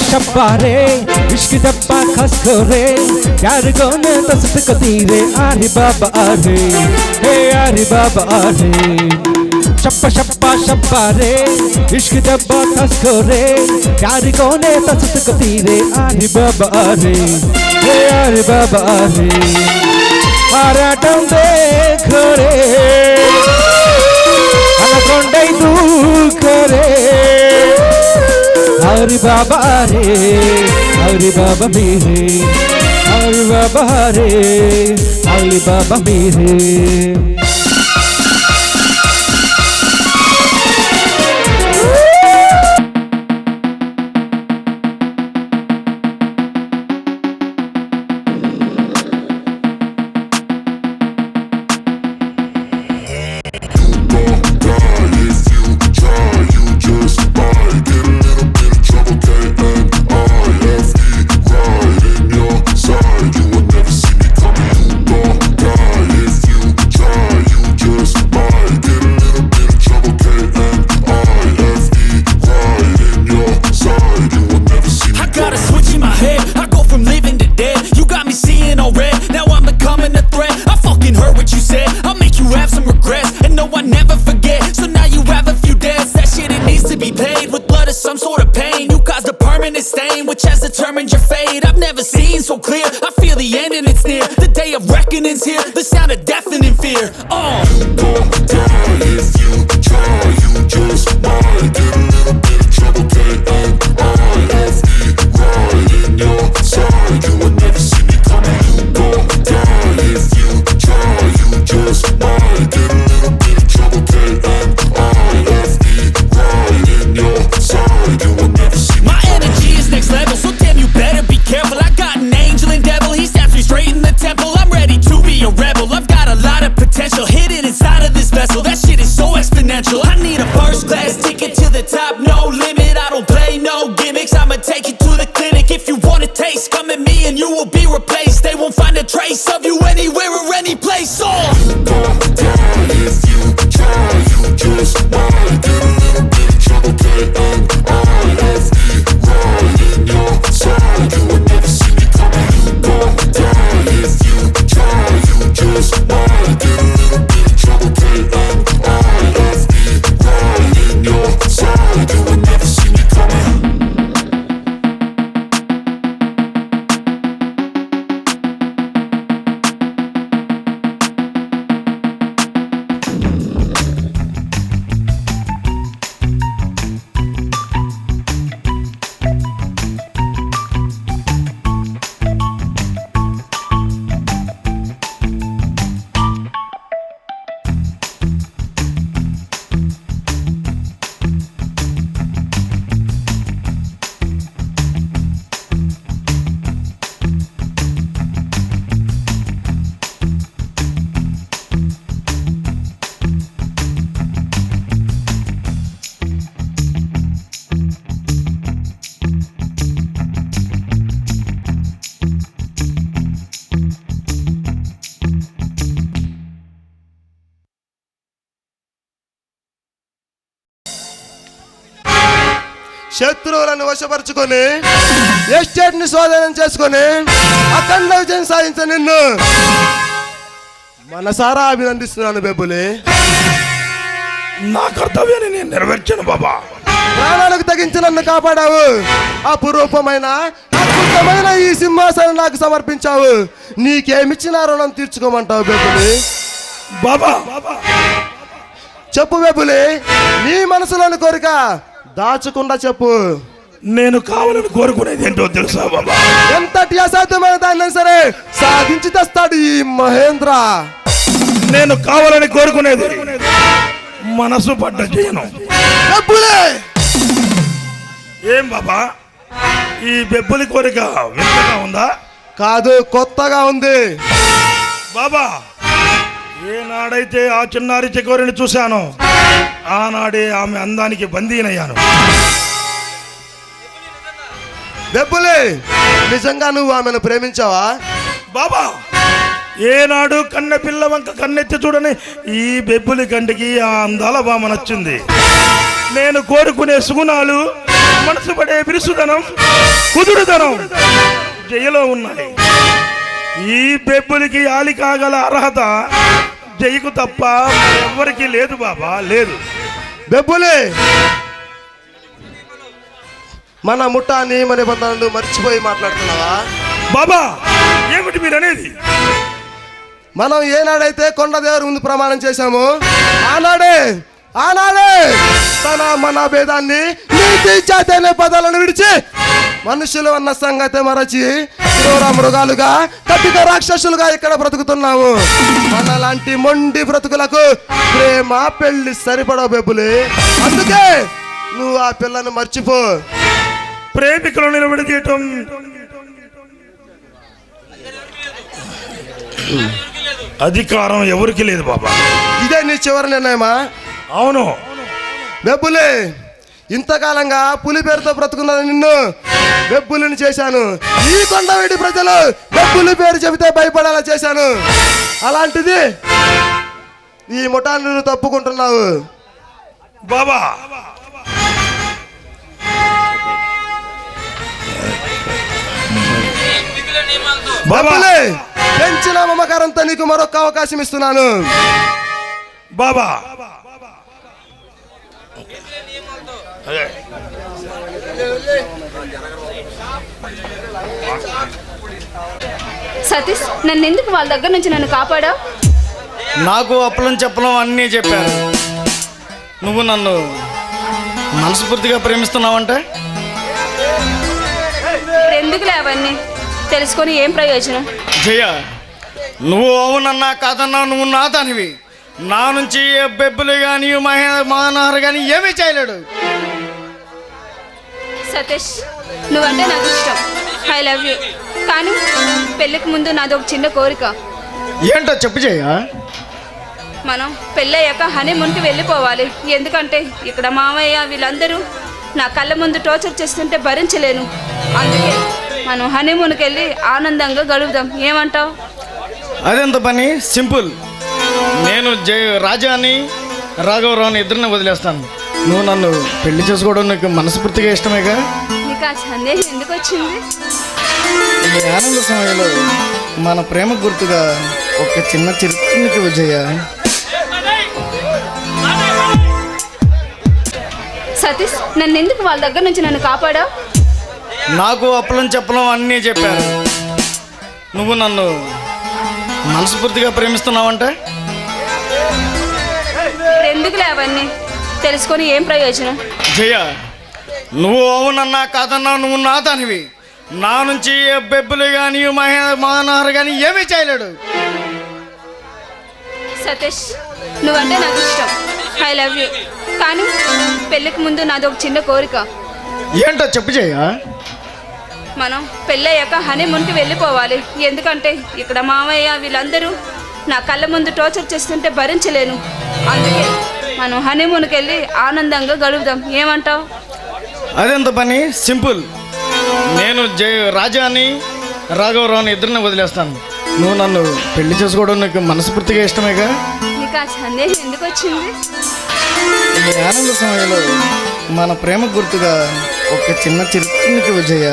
शब्बा रे इश्क डब्बा खस रे प्यार गोने दस्त कतीरे आरे बाबा आरे हे आरे बाबा आरे शब्बा शब्बा शब्बा रे इश्क डब्बा खस रे प्यार गोने दस्त कतीरे आरे बाबा आरे हे आरे बाबा आरे आराटम देख रे अलगोंडई दुख रे हरि बाबा रे हरि बाबा मेरे हरि बाबा रे हरि बाबा मेरे శత్రువులను వశపరుచుకొని ఎస్టేట్ ని స్వాధీనం చేసుకొని అఖండ విజయం సాధించ నిన్ను మనసారా అభినందిస్తున్నాను బెబ్బులి. నా కర్తవ్యాన్ని నేను నెరవేర్చాను బాబా. ప్రాణాలకు తగ్గించి నన్ను కాపాడావు. అపురూపమైన అద్భుతమైన ఈ సింహాసనం నాకు సమర్పించావు. నీకేమిచ్చిన రుణం తీర్చుకోమంటావు బెబ్బులి? బాబా చెప్పు బెబ్బులి, నీ మనసులోని కోరిక దాచకుండా చెప్పు. నేను కావాలని కోరుకునేది ఏంటో తెలుసా బాబా? ఎంతటి అసాధ్యమైన దాన్ని సరే సాధించి తెస్తాడు ఈ మహేంద్ర. నేను కావాలని కోరుకునేది మనసు పడ్డ చేయను. ఏం బాబా, ఈ బెబ్బులి కోరిక వింతగా ఉందా? కాదు, కొత్తగా ఉంది బాబా. ఏనాడైతే ఆ చిన్నారి చెకోరిని చూశానో ఆనాడే ఆమె అందానికి బందీనయ్యాను. బెబ్బులి, నిజంగా నువ్వు ఆమెను ప్రేమించావా? బాబా, ఏనాడు కన్నె పిల్ల వంక కన్నెత్తి చూడని ఈ బెబ్బులి కంటికి ఆ అందాల బామ నచ్చింది. నేను కోరుకునే సుగుణాలు మనసు పడే బిరుసుదనం కుదురుదనం జయలో ఉన్నాయి. ఈ బెబ్బులికి ఆలి కాగల అర్హత జయకు తప్ప ఎవ్వరికి లేదు బాబా, లేదు. బెబ్బులి, మన ముఠా నియమ నిబంధనలు మర్చిపోయి మాట్లాడుతున్నావా? బాబా ఏమిటి మీరు అనేది? మనం ఏనాడైతే కొండదేవరి ముందు ప్రమాణం చేశాము ఆనాడే తన మన భేదాన్ని నీతి జాతి అనే పదాలను విడిచి మనుషులు అన్న సంగతి మరచి క్రూర మృగాలుగా కటిక రాక్షసులుగా ఇక్కడ బ్రతుకుతున్నాము. మనలాంటి మొండి బ్రతుకులకు ప్రేమ పెళ్లి సరిపడవు బెబ్బులి. అందుకే నువ్వు ఆ పిల్లను మర్చిపో. ప్రేమికులు నిలబెడతీయటం అధికారం ఎవరికి లేదు బాబా. ఇదే నీ చివరి నిర్ణయమా? అవును బెబ్బులి, ఇంతకాలంగా పులి పేరుతో బ్రతుకున్న నిన్ను బెబ్బులిని చేశాను. ఈ కొండవీటి ప్రజలు బెబ్బులి పేరు చెబితే భయపడేలా చేశాను. అలాంటిది ఈ ముఠాన్ని నువ్వు తప్పుకుంటున్నావు బాబా. బెబ్బులి, పెంచిన మమకారంతో నీకు మరొక అవకాశం ఇస్తున్నాను బాబా. సతీష్, నన్ను ఎందుకు వాళ్ళ దగ్గర నుంచి నన్ను కాపాడా? నాకు అప్పలం చెప్పలం అన్నీ చెప్పారు. నువ్వు నన్ను మనస్ఫూర్తిగా ప్రేమిస్తున్నావంటే ఎందుకులే అవన్నీ తెలుసుకొని ఏం ప్రయోజనం? జయ, నువ్వు అవునన్నా కాదన్నా నువ్వు నా దానివి. నా నుంచి ఏ బెబ్బులు కానీ మానహారు కానీ ఏమీ చేయలేడు. సతీష్, నువ్వంటే నాకు ఇష్టం, ఐ లవ్ యూ. కానీ పెళ్ళికి ముందు నాది ఒక చిన్న కోరిక. ఏంటో చెప్పు జయ. మనం పెళ్ళయ్యాక హనీమూన్కి వెళ్ళిపోవాలి. ఎందుకంటే ఇక్కడ మామయ్య వీళ్ళందరూ నా కళ్ళ ముందు టార్చర్ చేస్తుంటే భరించలేను. అందుకే మనం హనీమూన్కి వెళ్ళి ఆనందంగా గడుపుదాం. ఏమంటావు? అదెంత పని? సింపుల్. నేను రాజాని రాఘవరావుని ఇద్దరిని వదిలేస్తాను. నువ్వు నన్ను పెళ్లి చేసుకోవడం నీకు మనస్ఫూర్తిగా ఇష్టమేగా? నీకు ఆ సందేహం ఎందుకు వచ్చింది? ఈ ఆనంద సమయంలో మన ప్రేమ గుర్తుగా ఒక చిన్న చిరుతికి విజయ. సతీష్, నన్ను ఎందుకు వాళ్ళ దగ్గర నుంచి నన్ను కాపాడా? నాకు అప్పలం చెప్పలం అన్నీ చెప్పారు. నువ్వు నన్ను మనస్ఫూర్తిగా ప్రేమిస్తున్నావంటే ఎందుకులే అవన్నీ తెలుసుకొని ఏం ప్రయోజనం? జయ, నువ్వు అవునన్నా కాదన్నా నువ్వు నా దానివి. నా నుంచి ఏ బెబ్బులు కానీ మానహారు కానీ ఏమీ చేయలేడు. సతీష్, నువ్వంటే నాకు ఇష్టం, ఐ లవ్ యూ. కానీ పెళ్ళికి ముందు నాది ఒక చిన్న కోరిక. ఏంటో చెప్పు జయ. మనం పెళ్ళయ్యాక హనీమూన్కి వెళ్ళిపోవాలి. ఎందుకంటే ఇక్కడ మామయ్య వీళ్ళందరూ నా కళ్ళ ముందు టార్చర్ చేస్తుంటే భరించలేను. అందుకే మనం హనీమూన్కి వెళ్ళి ఆనందంగా గడుపుదాం. ఏమంటావు? అదెంత పని? సింపుల్. నేను రాజాని రాఘవరావుని ఇద్దరిని వదిలేస్తాను. నువ్వు నన్ను పెళ్లి చేసుకోవడం నీకు మనస్ఫూర్తిగా ఇష్టమేగా? నీకు ఆ సందేహం ఎందుకు వచ్చింది? ఈ ఆనంద సమయంలో మన ప్రేమ గుర్తుగా ఒక చిన్న చిరుతికి విజయ.